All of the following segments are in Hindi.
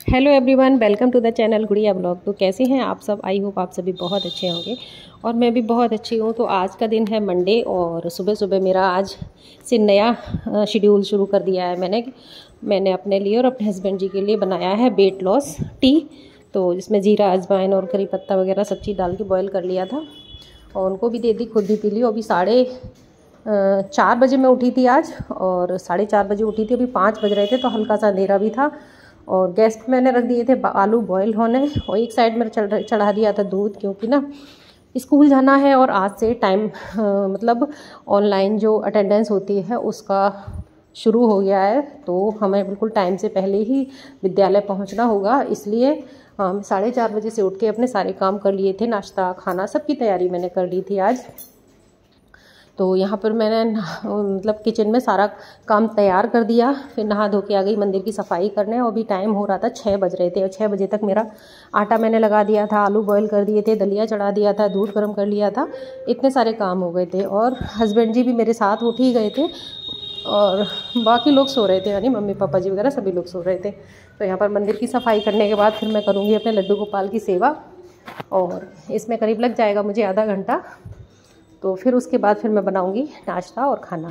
Hello everyone, welcome to the channel Gudiya blog. तो कैसे हैं आप सब? आई होप आप सभी बहुत अच्छे होंगे और मैं भी बहुत अच्छी हूँ। तो आज का दिन है मंडे और सुबह सुबह मेरा आज से नया शेड्यूल शुरू कर दिया है मैंने अपने लिए और अपने हस्बैंड जी के लिए बनाया है वेट लॉस टी। तो जिसमें जीरा, अजवाइन और करी पत्ता वगैरह सब चीज़ डाल के बॉयल कर लिया था और उनको भी दे दी, खुद भी पी ली। अभी 4:30 बजे मैं उठी थी आज और 4:30 बजे उठी थी। अभी 5 बज रहे थे तो हल्का सा अंधेरा भी था और गैस पे मैंने रख दिए थे आलू बॉयल होने और एक साइड में चढ़ा दिया था दूध, क्योंकि ना स्कूल जाना है और आज से टाइम मतलब ऑनलाइन जो अटेंडेंस होती है उसका शुरू हो गया है। तो हमें बिल्कुल टाइम से पहले ही विद्यालय पहुंचना होगा, इसलिए हम 4:30 बजे से उठ के अपने सारे काम कर लिए थे। नाश्ता खाना सबकी तैयारी मैंने कर ली थी आज। तो यहाँ पर मैंने मतलब किचन में सारा काम तैयार कर दिया, फिर नहा धो के आ गई मंदिर की सफाई करने। और अभी टाइम हो रहा था 6 बज रहे थे और 6 बजे तक मेरा आटा मैंने लगा दिया था, आलू बॉईल कर दिए थे, दलिया चढ़ा दिया था, दूध गर्म कर लिया था। इतने सारे काम हो गए थे और हस्बैंड जी भी मेरे साथ उठ ही गए थे और बाकी लोग सो रहे थे, यानी मम्मी पापा जी वगैरह सभी लोग सो रहे थे। तो यहाँ पर मंदिर की सफाई करने के बाद फिर मैं करूँगी अपने लड्डू गोपाल की सेवा और इसमें करीब लग जाएगा मुझे आधा घंटा। तो फिर उसके बाद फिर मैं बनाऊंगी नाश्ता और खाना।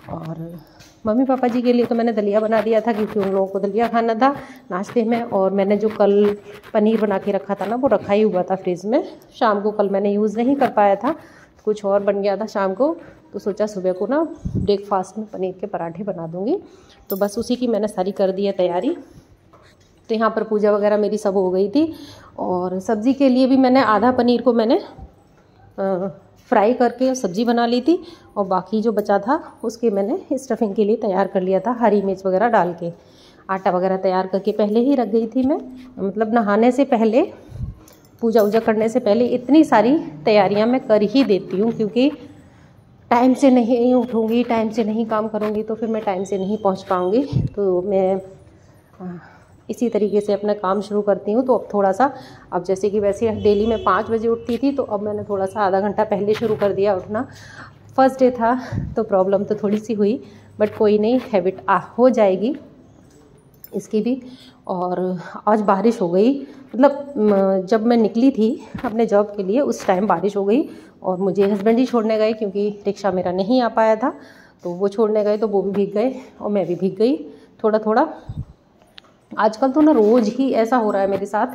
और मम्मी पापा जी के लिए तो मैंने दलिया बना दिया था, क्योंकि उन लोगों को दलिया खाना था नाश्ते में। और मैंने जो कल पनीर बना के रखा था ना, वो रखा ही हुआ था फ्रिज में। शाम को कल मैंने यूज़ नहीं कर पाया था, कुछ और बन गया था शाम को, तो सोचा सुबह को ना ब्रेकफास्ट में पनीर के पराठे बना दूँगी। तो बस उसी की मैंने सारी कर दी है तैयारी। तो यहाँ पर पूजा वगैरह मेरी सब हो गई थी और सब्ज़ी के लिए भी मैंने आधा पनीर को मैंने फ्राई करके सब्ज़ी बना ली थी और बाकी जो बचा था उसके मैंने स्टफिंग के लिए तैयार कर लिया था, हरी मिर्च वगैरह डाल के। आटा वगैरह तैयार करके पहले ही रख गई थी मैं, मतलब नहाने से पहले, पूजा वूजा करने से पहले इतनी सारी तैयारियां मैं कर ही देती हूँ, क्योंकि टाइम से नहीं उठूँगी, टाइम से नहीं काम करूँगी तो फिर मैं टाइम से नहीं पहुँच पाऊँगी। तो मैं इसी तरीके से अपना काम शुरू करती हूँ। तो अब थोड़ा सा, अब जैसे कि वैसे डेली मैं 5 बजे उठती थी, तो अब मैंने थोड़ा सा आधा घंटा पहले शुरू कर दिया उठना। फर्स्ट डे था तो प्रॉब्लम तो थोड़ी सी हुई, बट कोई नहीं, हैबिट हो जाएगी इसकी भी। और आज बारिश हो गई, मतलब जब मैं निकली थी अपने जॉब के लिए उस टाइम बारिश हो गई और मुझे हस्बैंड ही छोड़ने गए, क्योंकि रिक्शा मेरा नहीं आ पाया था। तो वो छोड़ने गए तो वो भी भीग गए और मैं भी भीग गई थोड़ा थोड़ा। आजकल तो ना रोज़ ही ऐसा हो रहा है मेरे साथ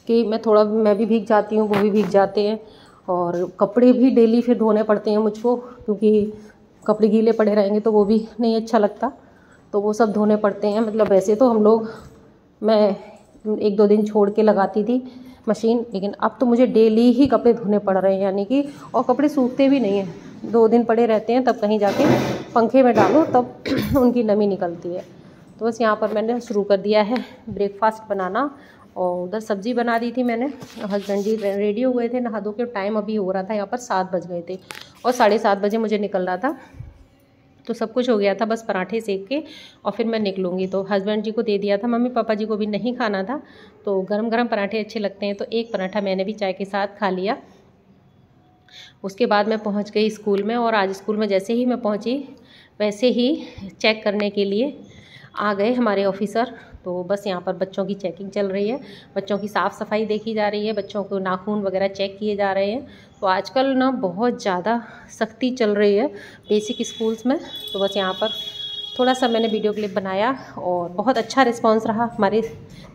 कि मैं भी भीग जाती हूँ, वो भी भीग जाते हैं। और कपड़े भी डेली फिर धोने पड़ते हैं मुझको, क्योंकि कपड़े गीले पड़े रहेंगे तो वो भी नहीं अच्छा लगता, तो वो सब धोने पड़ते हैं। मतलब वैसे तो मैं 1-2 दिन छोड़ के लगाती थी मशीन, लेकिन अब तो मुझे डेली ही कपड़े धोने पड़ रहे हैं, यानी कि और कपड़े सूखते भी नहीं हैं, 2 दिन पड़े रहते हैं, तब कहीं जाके पंखे में डालो तब उनकी नमी निकलती है। तो बस यहाँ पर मैंने शुरू कर दिया है ब्रेकफास्ट बनाना और उधर सब्ज़ी बना दी थी मैंने। हस्बैंड जी रेडी हो गए थे नहा धो के, टाइम अभी हो रहा था यहाँ पर 7 बज गए थे और 7:30 बजे मुझे निकलना था। तो सब कुछ हो गया था, बस पराठे सेक के और फिर मैं निकलूँगी। तो हस्बैंड जी को दे दिया था, मम्मी पापा जी को भी नहीं खाना था, तो गरम गरम पराठे अच्छे लगते हैं, तो एक पराठा मैंने भी चाय के साथ खा लिया। उसके बाद मैं पहुँच गई स्कूल में और आज स्कूल में जैसे ही मैं पहुँची वैसे ही चेक करने के लिए आ गए हमारे ऑफिसर। तो बस यहाँ पर बच्चों की चेकिंग चल रही है, बच्चों की साफ़ सफाई देखी जा रही है, बच्चों को नाखून वगैरह चेक किए जा रहे हैं। तो आजकल ना बहुत ज़्यादा सख्ती चल रही है बेसिक स्कूल्स में। तो बस यहाँ पर थोड़ा सा मैंने वीडियो क्लिप बनाया और बहुत अच्छा रिस्पांस रहा हमारे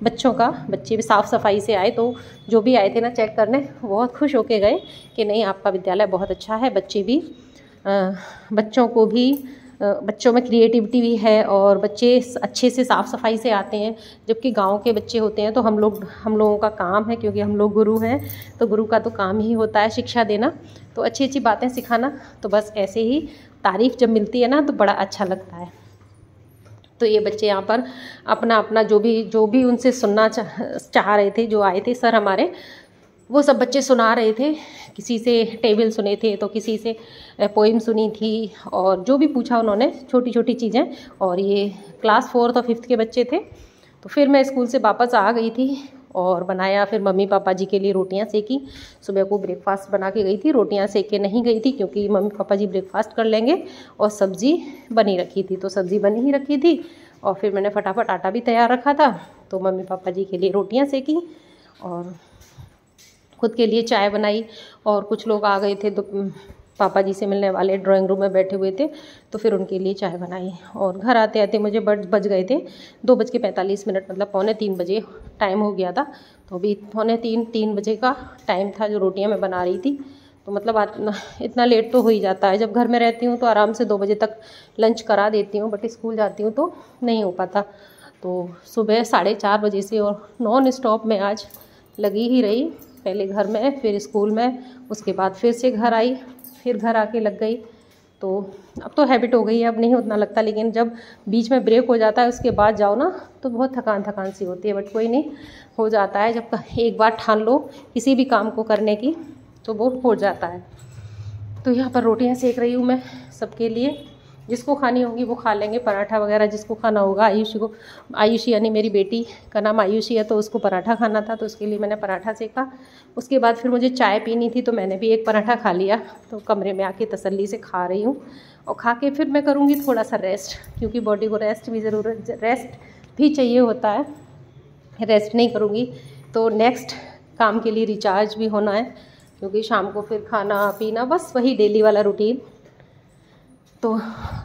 बच्चों का। बच्चे भी साफ़ सफाई से आए, तो जो भी आए थे ना चेक करने, बहुत खुश होके गए कि नहीं आपका विद्यालय बहुत अच्छा है। बच्चे भी बच्चों में क्रिएटिविटी भी है और बच्चे अच्छे से साफ़ सफाई से आते हैं। जबकि गांव के बच्चे होते हैं तो हम लोगों का काम है, क्योंकि हम लोग गुरु हैं, तो गुरु का तो काम ही होता है शिक्षा देना, तो अच्छी अच्छी बातें सिखाना। तो बस ऐसे ही तारीफ़ जब मिलती है ना तो बड़ा अच्छा लगता है। तो ये बच्चे यहाँ पर अपना अपना जो भी उनसे सुनना चाह रहे थे, जो आए थे सर हमारे, वो सब बच्चे सुना रहे थे। किसी से टेबल सुने थे तो किसी से पोइम सुनी थी और जो भी पूछा उन्होंने, छोटी छोटी चीज़ें। और ये क्लास 4th और 5th के बच्चे थे। तो फिर मैं स्कूल से वापस आ गई थी और बनाया, फिर मम्मी पापा जी के लिए रोटियां सेकी। सुबह को ब्रेकफास्ट बना के गई थी, रोटियां सेक के नहीं गई थी, क्योंकि मम्मी पापा जी ब्रेकफास्ट कर लेंगे और सब्ज़ी बनी रखी थी। तो सब्ज़ी बनी ही रखी थी और फिर मैंने फटाफट आटा भी तैयार रखा था, तो मम्मी पापा जी के लिए रोटियां सेकी और खुद के लिए चाय बनाई। और कुछ लोग आ गए थे तो पापा जी से मिलने वाले ड्राइंग रूम में बैठे हुए थे, तो फिर उनके लिए चाय बनाई। और घर आते आते मुझे बज गए थे 2:45, मतलब 2:45 बजे टाइम हो गया था। तो अभी 2:45-3 बजे का टाइम था जो रोटियां मैं बना रही थी। तो मतलब इतना लेट तो हो ही जाता है। जब घर में रहती हूँ तो आराम से 2 बजे तक लंच करा देती हूँ, बट स्कूल जाती हूँ तो नहीं हो पाता। तो सुबह 4:30 बजे से और नॉन स्टॉप में आज लगी ही रही, पहले घर में फिर स्कूल में, उसके बाद फिर से घर आई, फिर घर आके लग गई। तो अब तो हैबिट हो गई है, अब नहीं उतना लगता, लेकिन जब बीच में ब्रेक हो जाता है उसके बाद जाओ ना तो बहुत थकान सी होती है। बट कोई नहीं, हो जाता है। जब एक बार ठान लो किसी भी काम को करने की तो वो हो जाता है। तो यहाँ पर रोटियाँ सेक रही हूँ मैं सबके लिए, जिसको खानी होगी वो खा लेंगे, पराठा वगैरह जिसको खाना होगा। आयुषी यानी मेरी बेटी का नाम आयुषी है, तो उसको पराठा खाना था, तो उसके लिए मैंने पराठा सेका। उसके बाद फिर मुझे चाय पीनी थी, तो मैंने भी एक पराठा खा लिया। तो कमरे में आके तसल्ली से खा रही हूँ, और खा के फिर मैं करूँगी थोड़ा सा रेस्ट, क्योंकि बॉडी को रेस्ट भी चाहिए होता है। रेस्ट नहीं करूँगी तो नेक्स्ट काम के लिए रिचार्ज भी होना है, क्योंकि शाम को फिर खाना पीना, बस वही डेली वाला रूटीन। तो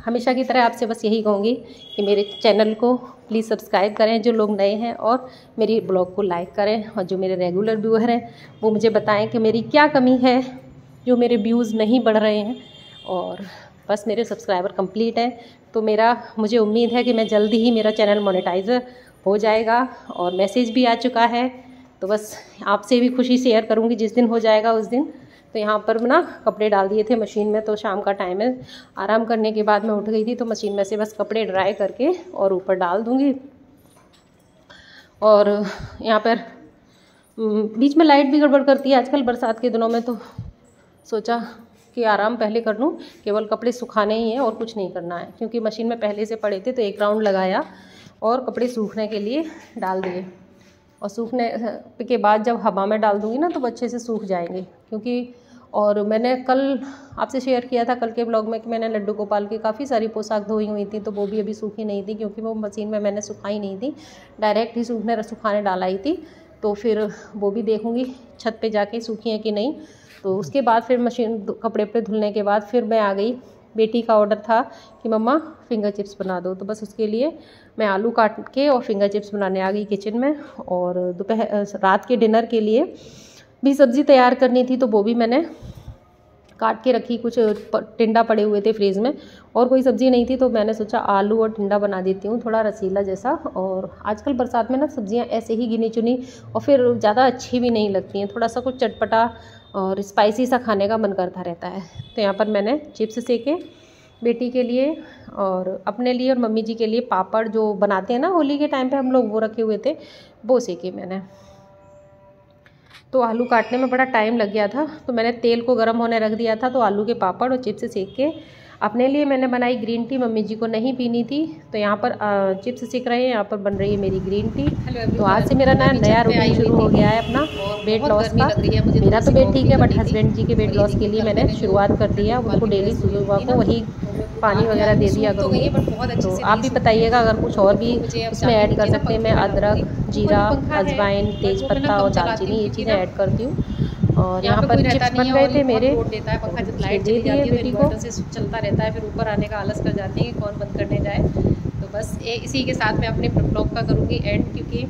हमेशा की तरह आपसे बस यही कहूँगी कि मेरे चैनल को प्लीज़ सब्सक्राइब करें जो लोग नए हैं, और मेरी ब्लॉग को लाइक करें, और जो मेरे रेगुलर व्यूअर हैं वो मुझे बताएं कि मेरी क्या कमी है जो मेरे व्यूज़ नहीं बढ़ रहे हैं। और बस मेरे सब्सक्राइबर कंप्लीट हैं, तो मुझे उम्मीद है कि मैं जल्दी ही मेरा चैनल मोनेटाइजर हो जाएगा, और मैसेज भी आ चुका है। तो बस आपसे भी खुशी शेयर करूँगी जिस दिन हो जाएगा उस दिन। तो यहाँ पर ना कपड़े डाल दिए थे मशीन में, तो शाम का टाइम है, आराम करने के बाद मैं उठ गई थी, तो मशीन में से बस कपड़े ड्राई करके और ऊपर डाल दूँगी। और यहाँ पर बीच में लाइट भी गड़बड़ करती है आजकल बरसात के दिनों में, तो सोचा कि आराम पहले कर लूँ, केवल कपड़े सुखाने ही हैं और कुछ नहीं करना है, क्योंकि मशीन में पहले से पड़े थे। तो एक राउंड लगाया और कपड़े सूखने के लिए डाल दिए, और सूखने के बाद जब हवा में डाल दूँगी ना तो वो अच्छे से सूख जाएंगे। क्योंकि और मैंने कल आपसे शेयर किया था कल के ब्लॉग में कि मैंने लड्डू गोपाल की काफ़ी सारी पोशाक धोई हुई थी, तो वो भी अभी सूखी नहीं थी, क्योंकि वो मशीन में मैंने सुखाई नहीं थी, डायरेक्ट ही सुखाने डाला ही थी। तो फिर वो भी देखूँगी छत पे जाके सूखी हैं कि नहीं। तो उसके बाद फिर मशीन कपड़े पे धुलने के बाद फिर मैं आ गई। बेटी का ऑर्डर था कि मम्मा फिंगर चिप्स बना दो, तो बस उसके लिए मैं आलू काट के और फिंगर चिप्स बनाने आ गई किचन में। और रात के डिनर के लिए भी सब्ज़ी तैयार करनी थी, तो वो भी मैंने काट के रखी। कुछ टिंडा पड़े हुए थे फ्रीज में, और कोई सब्ज़ी नहीं थी, तो मैंने सोचा आलू और टिंडा बना देती हूँ, थोड़ा रसीला जैसा। और आजकल बरसात में ना सब्ज़ियाँ ऐसे ही गिनी चुनी और फिर ज़्यादा अच्छी भी नहीं लगती हैं, थोड़ा सा कुछ चटपटा और स्पाइसी सा खाने का मन करता रहता है। तो यहाँ पर मैंने चिप्स सेके बेटी के लिए, और अपने लिए और मम्मी जी के लिए पापड़ जो बनाते हैं ना होली के टाइम पे हम लोग, वो रखे हुए थे, वो सेके मैंने। तो आलू काटने में बड़ा टाइम लग गया था, तो मैंने तेल को गर्म होने रख दिया था। तो आलू के पापड़ और चिप्स सेक के अपने लिए मैंने बनाई ग्रीन टी, मम्मी जी को नहीं पीनी थी। तो यहाँ पर चिप्स सेक रहे हैं, यहाँ पर बन रही है मेरी ग्रीन टी। तो आज से मेरा नया रूटीन शुरू हो गया है अपना वेट लॉस का। मेरा तो वेट ठीक है, बट हस्बैंड जी के वेट लॉस के लिए मैंने शुरुआत कर दिया। उनको डेली सुबह को वही पानी वगैरह दे दिया करूँगी। तो आप भी बताइएगा अगर कुछ और भी उसमें ऐड कर सकते हैं। मैं अदरक, जीरा, अजवाइन, तेज़पत्ता और दालचीनी ये चीज़ें ऐड करती हूँ। और यहाँ पर चिप्स बन गए थे मेरे, देता है पंखा, जब लाइट चली जाती है बेटी को से चलता रहता है, फिर ऊपर आने का आलस कर जाते हैं कि कौन बंद करने जाए। तो बस इसी के साथ मैं अपने ब्लॉग का करूँगी एंड, क्योंकि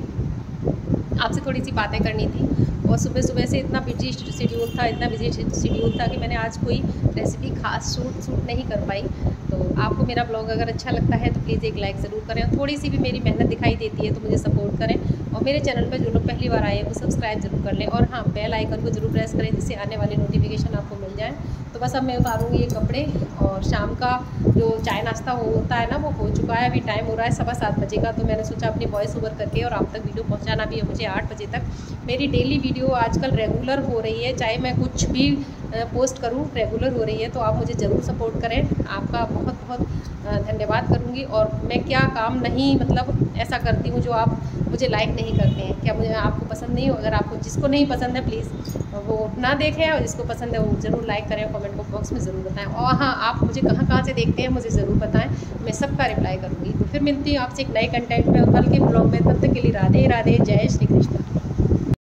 आपसे थोड़ी सी बातें करनी थी। और सुबह सुबह से इतना बिजी शेड्यूल था कि मैंने आज कोई रेसिपी खास शूट नहीं कर पाई। तो आपको मेरा ब्लॉग अगर अच्छा लगता है तो प्लीज़ एक लाइक ज़रूर करें, और थोड़ी सी भी मेरी मेहनत दिखाई देती है तो मुझे सपोर्ट करें। और मेरे चैनल पर जो लोग पहली बार आए हैं वो सब्सक्राइब जरूर कर लें, और हाँ बेल आइकन को जरूर प्रेस करें, जिससे आने वाली नोटिफिकेशन आपको मिल जाए। तो बस अब मैं उतारूँगी ये कपड़े, और शाम का जो चाय नाश्ता होता है ना वो हो चुका है। अभी टाइम हो रहा है 7:15 बजे का। तो मैंने सोचा अपनी वॉइस ओवर करके और आप तक वीडियो पहुँचाना भी है मुझे 8 बजे तक। मेरी डेली वीडियो आजकल रेगुलर हो रही है, चाहे मैं कुछ भी पोस्ट करूं रेगुलर हो रही है। तो आप मुझे ज़रूर सपोर्ट करें, आपका बहुत बहुत धन्यवाद करूंगी। और मैं क्या काम नहीं मतलब ऐसा करती हूं जो आप मुझे लाइक नहीं करते हैं। क्या मुझे आपको पसंद नहीं हो? अगर आपको जिसको नहीं पसंद है प्लीज़ वो ना देखें, और जिसको पसंद है वो ज़रूर लाइक करें, कमेंट बॉक्स में ज़रूर बताएं। और हाँ, आप मुझे कहाँ से देखते हैं मुझे ज़रूर बताएं, मैं सबका रिप्लाई करूँगी। तो फिर मिलती हूँ आपसे एक नए कंटेंट में, कल के ब्लॉग में। तब तक के लिए राधे राधे, जय